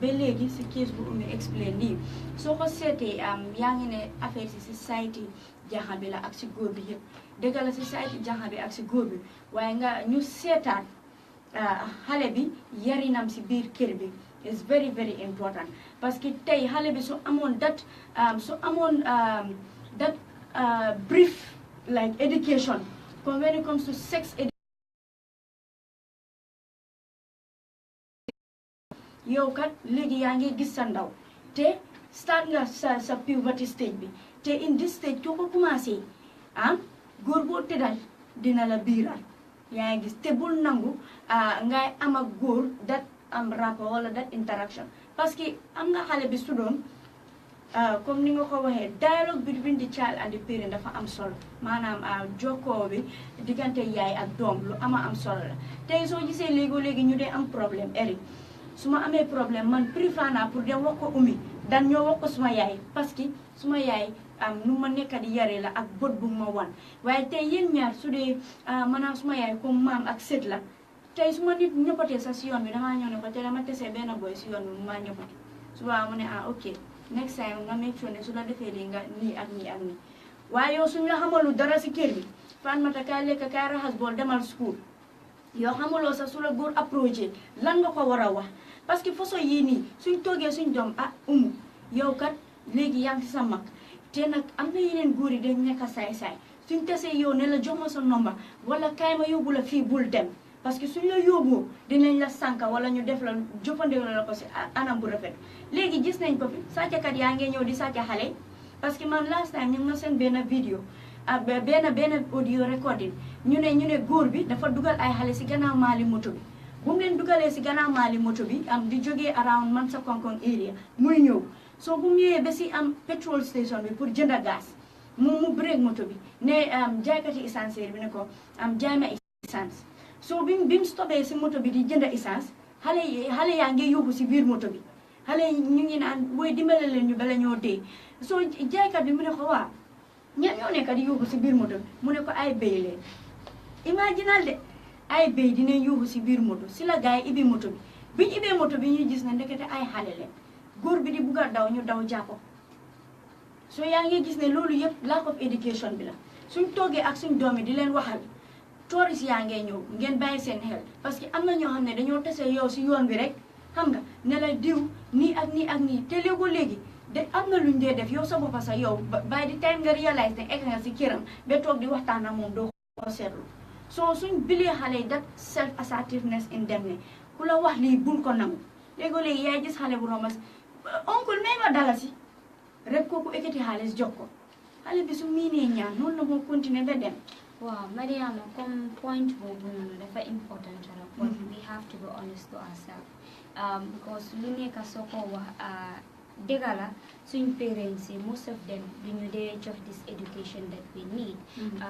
ba léegi si case bu Oumie explain lii soo ko seetee yaa ngi ne affaire si society jaxa bi la ak si góor bi yëpp dëgg la society jaxa bi ak si góor bi waaye nga ñu seetaat xale bi yarinam si biir kër bi is very very important parce que tey xale bi su amoon that brief like education when it comes to sex education yow kat léegi yaa ngi gis sa ndaw te start nga sa puberty stage bi te in this stage soo ko commencé góor boo tëddal dina la biiral yaa ngi gis te bul nangu ngay am ak góor that am rapport wala that interaction parce que am nga xale bi su doon comme ni nga ko waxee dialogue between the child and the parent dafa am solo maanaam jokkoo bi diggante yaay ak doom lu am solo la tey soo gisee léegi ñu dee am problème Eric su ma amee problème man préfère naa pour dem wax ko Oumie dan ñoo wax ko suma yaay parce que suma yaay nu ma nekk di yare la ak bët bu ma wan waaye tey yéen ñaar su dee maanaam suma yaay comme maam ak sët la tey su ma nit ñëppatee sax si yoon bi damaa ñëw ne ko te dama tesee benn boy si yoon bi mu maa ñëppati suba mu ne ok next time nga make sure ne su la defee lii nga nii ak nii ak nii waaye yow suñu la xamalu dara si kër bi fan mata kaay lekk kaay raxas bool demal school yow xamuloo sax su la góor approché lan nga ko war a wax parce que façon yii nii suñ toogee suñ doom Oumie yow kat léegi yaa ngi si sa mag te nag am na yeneen góor yi dañ nekk saay-saay suñ tesee yow ne la jox ma sa nomba wala kaay ma yóbbu la fii bul dem parce que suñ la yóbboo dinañ la sànka wala ñu def la jëfandikoo la ko si anam bu rafet léegi gis nañ ko fi sàccakat yaa ngi ñëw di sàcca xale parce que man last time ñu ngi ma seen benn vidéo benn audio recording ñu ne góor bi dafa dugal ay xale si gannaaw maali moto bi bu mu leen dugalee si gannaaw maali moto bi di jógee around man sa konkon area muy ñëw soo bu mu ñëwee ba si petrol station bi pour jënd gaz mu break moto bi ne jaaykati essence bi ne ko jaay ma essence soo bi mu stopee si moto bi di jënd essence xale yaa ngi yóbbu si biir moto bi xale ñu ngi naan woy dimbale leen ñu bala ñoo dee so jaaykat bi mu ne ko waa ñan ñoo nekk di yuuxu si biir moto mu ne ko ay béy leen imaginal de ay béy dinañ yuuxu si biir moto si la gars yi ibi moto bi biñu ibee moto bi ñuy gis ne ndekete ay xale leen góor bi di bugg a daw ñu daw jàppo so yaa ngi gis ne loolu yëpp lack of education bi la suñ toogee ak suñ doom yi di leen waxal touriste yaa ngee ñëw ngeen bàyyi seen xel parce que am na ñoo xam ne dañoo tase yow si yoon bi rek xam nga ne la diw nii ak nii ak nii te léegi de am na luñ dee def yow sa boppa sax yow by the time nga réalise ne egg nga si këram ba toog di waxtaan ak moom doo ko seetlu so suñ bilee xale yi that self assertiveness in them ne ku la wax lii bul ko nangu léegi yaay gis xale bu romas oncle may ma dalasi rek kooku ekkati xaalis jox ko xale bi su miinee ñaan noonu la moo continuer ba dem Wow, Mariama, comme point boobu noonu dafa important trop. But we have to be honest to ourselves. Because lu nekk soo ko wax dëgg la suñ parents yi most of them duñu dee jox this education that we need.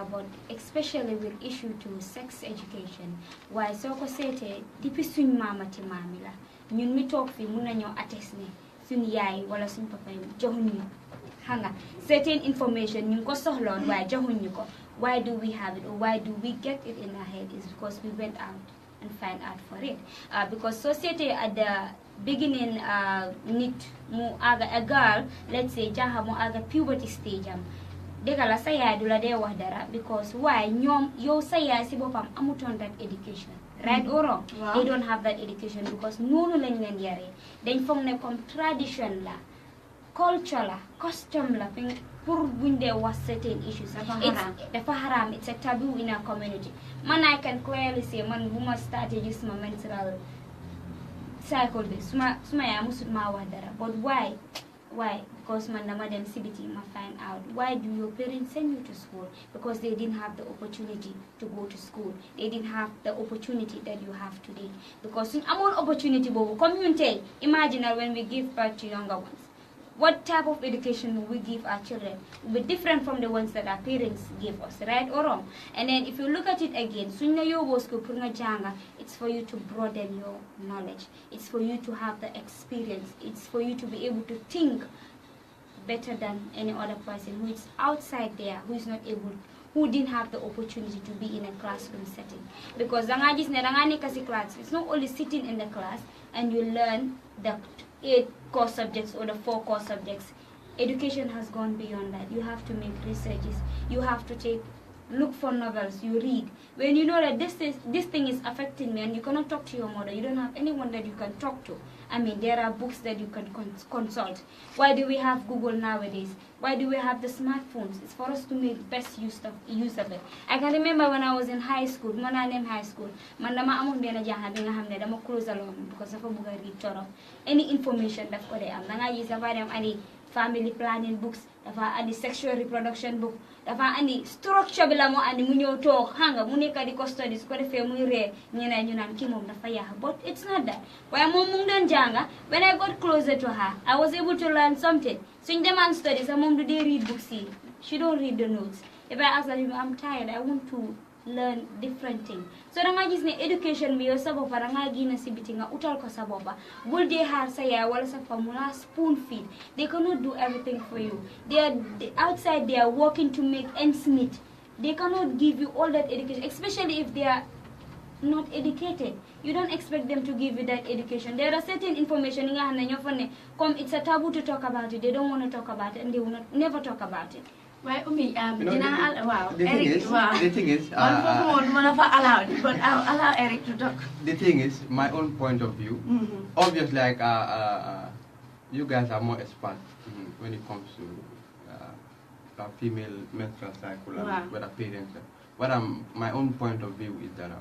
But especially with issue to sex education. Waaye soo ko seetee depuis suñ maamati maami la ñun mi toog fi mun nañoo attest ne suñ yaay wala suñ papa yi joxuñu xam nga certain information ñu ngi ko soxloon waaye joxuñu ko. Why do we have it, or why do we get it in our head? Is because we went out and find out for it. Because society at the beginning need mu a girl, let's say jaha mu aga puberty stage degala saya dula de wax dara because why ñom yow saya si bopam amuton that education. Right or wrong? Wow. They don't have that education because nonu lañ leen yare. Dañ fogg ne comme tradition la, culture la, custom la pour when there was certain issues. It's haram. It's a taboo in our community. Man, I can clearly say, man, we must start to use my mental cycle. But why? Why? Because man, madam CBT must find out. Why do your parents send you to school? Because they didn't have the opportunity to go to school. They didn't have the opportunity that you have today. Because in among opportunity, community. Imagine when we give birth to younger ones. What type of education will we give our children? It will be different from the ones that our parents give us, right or wrong? And then if you look at it again, it's for you to broaden your knowledge. It's for you to have the experience. It's for you to be able to think better than any other person who is outside there, who is not able, who didn't have the opportunity to be in a classroom setting. Because it's not only sitting in the class and you learn the 8 core subjects or the 4 core subjects. Education has gone beyond that. You have to make researches. You have to look for novels. You read. When you know that this thing is affecting me and you cannot talk to your mother, you don't have anyone that you can talk to. I mean, there are books that you can consult. Why do we have Google nowadays? Why do we have the smartphones? It's for us to make best use of it. I can remember when I was in high school, high school, close along because of any information that any family planning books, any sexual reproduction book, any structure bila mo ani munyo to hanga munika di studies ko defe muy re ñena ñu nan ki mom dafa ya but it's not that. Why mom mu ngi janga when I got closer to her I was able to learn something. So in demand studies mom do they read books, she don't read the notes. If I ask her I'm tired, I want to learn different things. So da nga gis ne education bi yow sa bopa da nga gina si biti nga utal ko sa bopa bul de har sa ya wala sa famula spoon feed. They cannot do everything for you. Outside they are working to make ends meet. They cannot give you all that education, especially if they are not educated. You don't expect them to give you that education. There are certain information come it's a taboo to talk about it. They don't want to talk about it and they will never talk about it. Why, Oumie, wow. The thing is, I'll allow Eric to talk. The thing is, my own point of view, obviously, like, you guys are more expert when it comes to female menstrual cycle and whether parents. My own point of view is that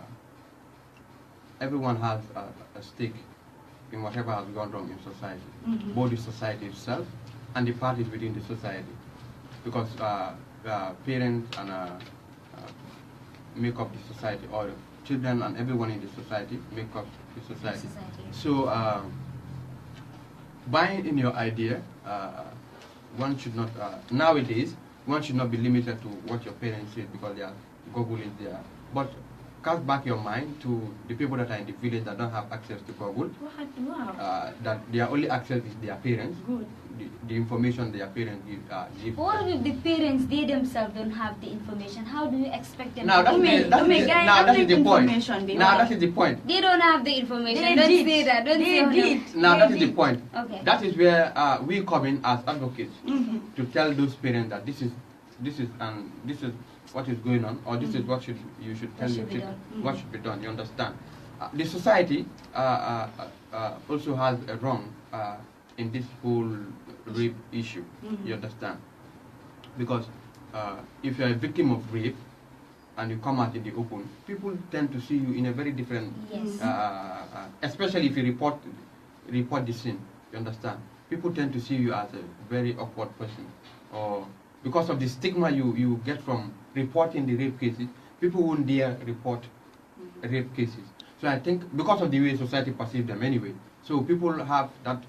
everyone has a stake in whatever has gone wrong in society, both the society itself and the parties within the society. Because parents and make up the society, or children and everyone in the society make up the society. So buying in your idea, one should not, nowadays, one should not be limited to what your parents say because Google is there. But cast back your mind to the people that are in the village that don't have access to Google. Wow. That their only access is their parents. Good. The information their parents give. What if the parents, they themselves don't have the information? How do you expect them Now to that is the point. Now that is the point. They don't have the information. They Don't did. say that. Don't They say did. Now that is the did. point. Okay. That is where we come in as advocates to tell those parents that this is what is going on, or this is what you should tell your children. What should be done? You understand? The society also has a wrong in this whole rape issue. You understand? Because if you are a victim of rape and you come out in the open, people tend to see you in a very different. Yes. Especially if you report the scene. You understand? People tend to see you as a very awkward person, or because of the stigma you get from reporting the rape cases, people won't dare report rape cases. So I think because of the way society perceives them anyway, so people have that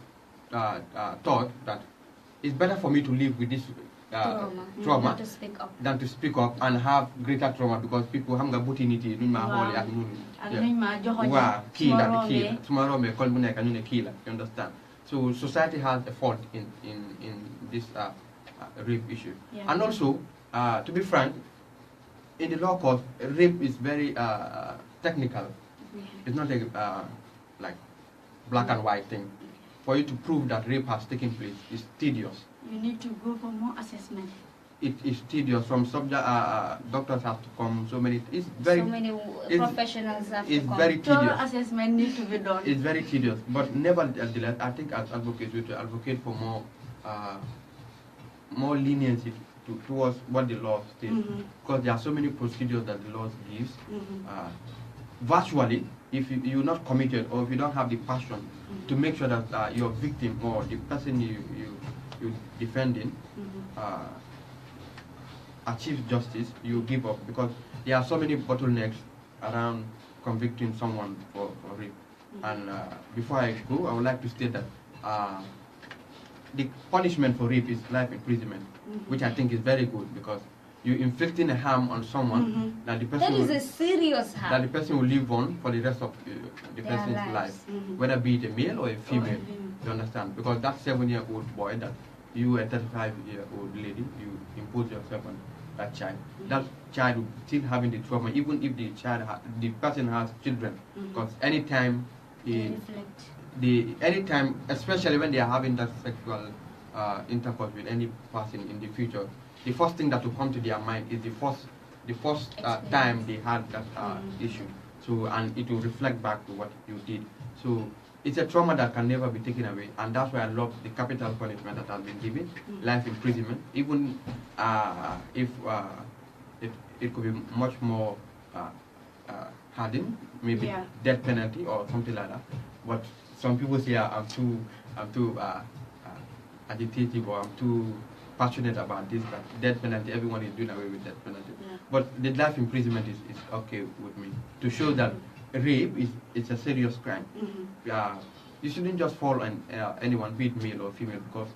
thought that it's better for me to live with this trauma than to speak up and have greater trauma, because people have opportunity tomorrow may call me you understand. So society has a fault in this rape issue. And also, to be frank, in the law court, rape is very technical. It's not a like black and white thing. For you to prove that rape has taken place is tedious. You need to go for more assessment. It is tedious. From subject, doctors have to come. So many. It's very. So many professionals have to come. It's very tedious. Thorough assessment needs to be done. It's very tedious. But nevertheless, I think as advocates we have to advocate for more leniency towards what the law states, because there are so many procedures that the law gives. Virtually, if you're not committed, or if you don't have the passion to make sure that your victim or the person you're defending achieves justice, you give up, because there are so many bottlenecks around convicting someone for rape. And before I go, I would like to state that the punishment for rape is life imprisonment, which I think is very good, because you're inflicting a harm on someone that the person that is a serious harm. that the person will live on for the rest of the person's life, whether be it a male or a female. You understand? Because that 7-year-old boy that you, a 35-year-old lady, you impose yourself on that child. That child will still having the trauma, even if the person has children, because anytime anytime, especially when they are having that sexual intercourse with any person in the future, the first thing that will come to their mind is the first time they had that issue. So, and it will reflect back to what you did. So it's a trauma that can never be taken away, and that's why I love the capital punishment that has been given, life imprisonment. Even if it could be much more hardened, maybe death penalty or something like that. But some people say I'm too agitative, or I'm too passionate about this, that death penalty, everyone is doing away with death penalty. But the life imprisonment is okay with me, to show that rape is a serious crime. You shouldn't just fall on anyone, be it male or female, because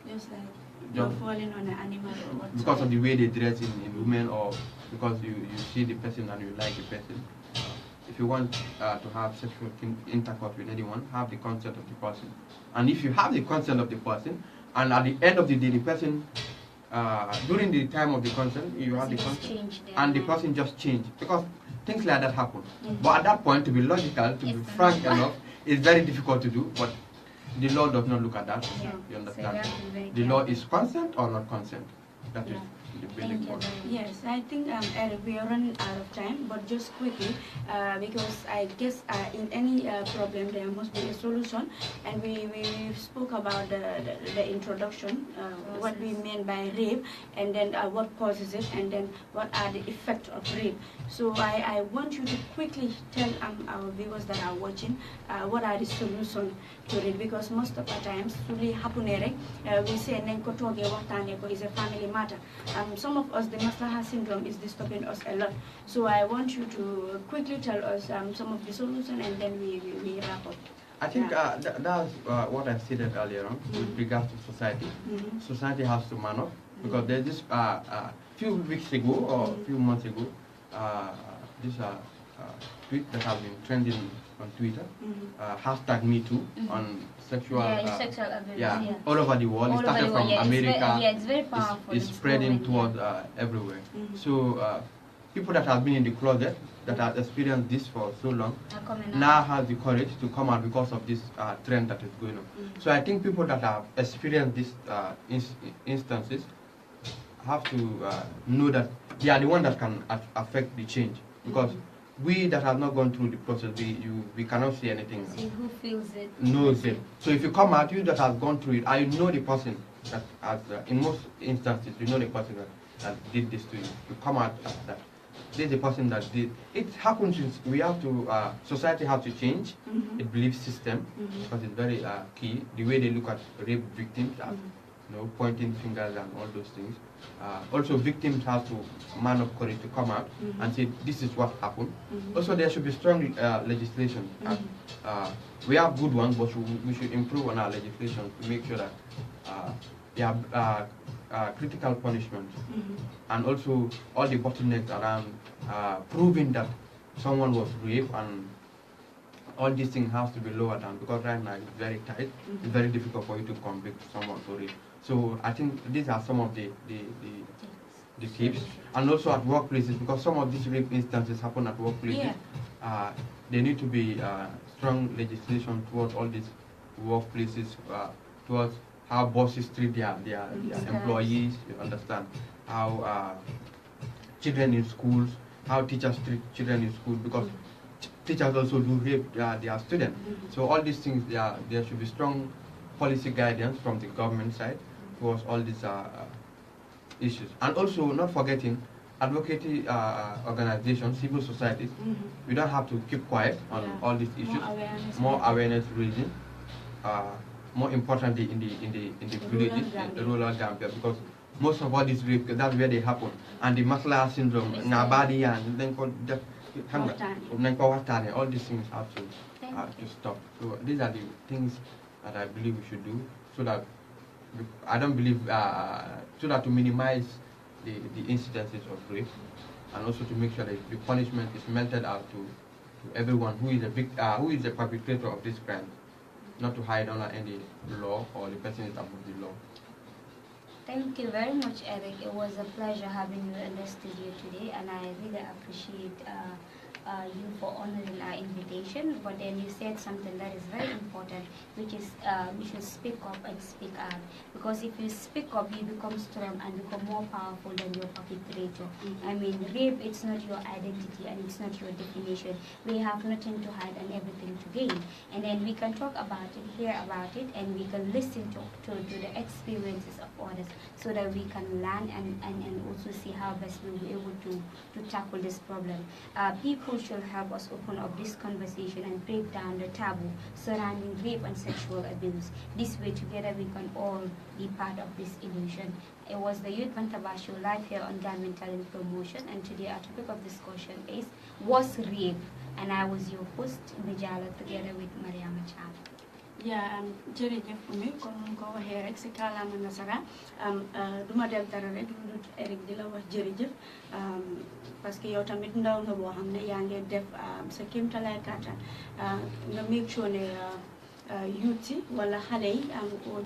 just falling on an animal or what. Because of the way they dress in women, or because you see the person and you like the person. If you want to have sexual intercourse with anyone, have the consent of the person. And if you have the consent of the person, and at the end of the day, the person, during the time of the consent, you have the consent, and the person just changed, because things like that happen. But at that point, to be logical, to be frank enough, it's very difficult to do, but the law does not look at that. You understand? So the law is consent or not consent. That is the basic point. Yes, I think Eric, we are running out of time, but just quickly, because I guess in any problem there must be a solution, and we spoke about the introduction, what we mean by rape, and then what causes it, and then what are the effects of rape. So I want you to quickly tell our viewers that are watching what are the solutions to it, because most of the times really happening, we say is a family matter. Some of us, the Maslaha syndrome is disturbing us a lot. So I want you to quickly tell us some of the solutions, and then we wrap up. I think that's what I stated earlier on with regards to society. Society has to man up, because there's this few weeks ago or a few months ago, this tweet that has been trending on Twitter. Hashtag Me Too on sexual, sexual abuse. Yeah, all over the world. All it started from America. It's very powerful. It's spreading towards everywhere. So people that have been in the closet, that have experienced this for so long, now have the courage to come out because of this trend that is going on. So I think people that have experienced these instances have to know that they are the one that can affect the change, because we that have not gone through the process, we cannot see anything. See who feels it. Knows it. So if you come out, you that have gone through it, I know the person that has, in most instances, you know the person that did this to you. You come out as that. This is the person that did. It happens. We have to. Society has to change. It belief system, because it's very key. The way they look at rape victims, as, pointing fingers and all those things. Also, victims have to man up courage to come out and say this is what happened. Also, there should be strong legislation. We have good ones, but we should improve on our legislation to make sure that there are critical punishment, and also all the bottlenecks around proving that someone was raped, and all these things have to be lowered down, because right now it's very tight. It's very difficult for you to convict someone for rape. So I think these are some of the tips, and also at workplaces, because some of these rape instances happen at workplaces. There need to be strong legislation towards all these workplaces, towards how bosses treat their employees. You understand how children in schools, how teachers treat children in school, because teachers also do rape their students. So all these things, there should be strong policy guidance from the government side towards all these issues. And also, not forgetting, advocacy organizations, civil societies. We don't have to keep quiet on all these issues. More awareness raising. More importantly, in the villages, the rural Gambia, because most of all these rape, that's where they happen. And the Masla syndrome, Nabadi, and then all these things have to stop. So these are the things that I believe we should do, so that I don't believe, so that to minimize the incidences of rape, and also to make sure that the punishment is meted out to everyone who is a perpetrator of this crime, not to hide under any law, or the person is above the law. Thank you very much, Eric. It was a pleasure having you in the studio today, and I really appreciate you for honoring our invitation. But then you said something that is very important, which is we should speak up and speak out. Because if you speak up, you become strong and become more powerful than your perpetrator. I mean, rape, it's not your identity and it's not your definition. We have nothing to hide and everything to gain. And then we can talk about it, hear about it, and we can listen to the experiences of others, so that we can learn and also see how best we will be able to tackle this problem. People should help us open up this conversation and break down the taboo surrounding rape and sexual abuse. This way, together, we can all be part of this illusion. It was the Youth Bantaba show live here on Gambian Talent Promotion, and today our topic of discussion is "Was rape?" And I was your host, Oumie Jallow, together with Mariama Cham. Yeah, jërëjëf Oumie, comme ni ko waxee rek si kàllaama nasaraan duma del dara rek lu dul Eric di la wax jërëjëf parce que yow tamit ndaw nga boo xam ne yaa ngi def sa kéemtalaay kàttan nga make sure ne youth yi wala xale yi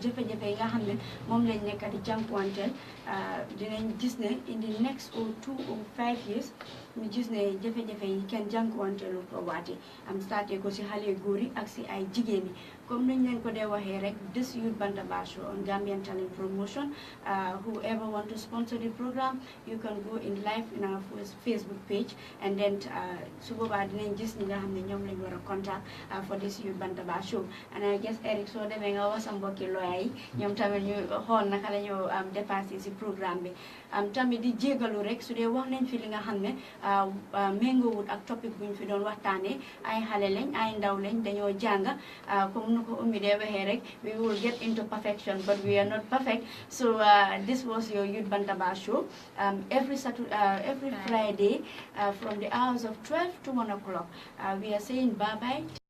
jafe-jafe yi nga xam ne moom lañ nekk di jànkuwanteel dinañ gis ne in the next 2 or 5 years ñu gis ne jafe-jafe yi kenn jànkuwanteelu ko waate starté ko si xale góor yi ak si ay jigéen yi comme nañ leen ko dee waxee rek this Youth Bantaba show on Gambian Talent Promotion. Whoever want to sponsor the program, you can go in live in our Facebook page, and then su boobaa dinañ gis ñi nga xam ne ñoom lañ war a contact for this Youth Bantaba show. And I guess Eric soo demee nga wax sa mbokki lawyer yi ñoom tamit ñu xool naka la ñu dépassé si programme bi tamit di jégalu rek su dee wax nañ fi li nga xam ne méngoowul ak topic buñ fi doon waxtaanee. Ay xale lañ, ay ndaw lañ, dañoo jàng comme nu ko Oumie dee waxee rek we will get into perfection, but we are not perfect. So this was your Youth Bantaba show every Friday from the hours of 12 to 1 o'clock. We are saying bye-bye.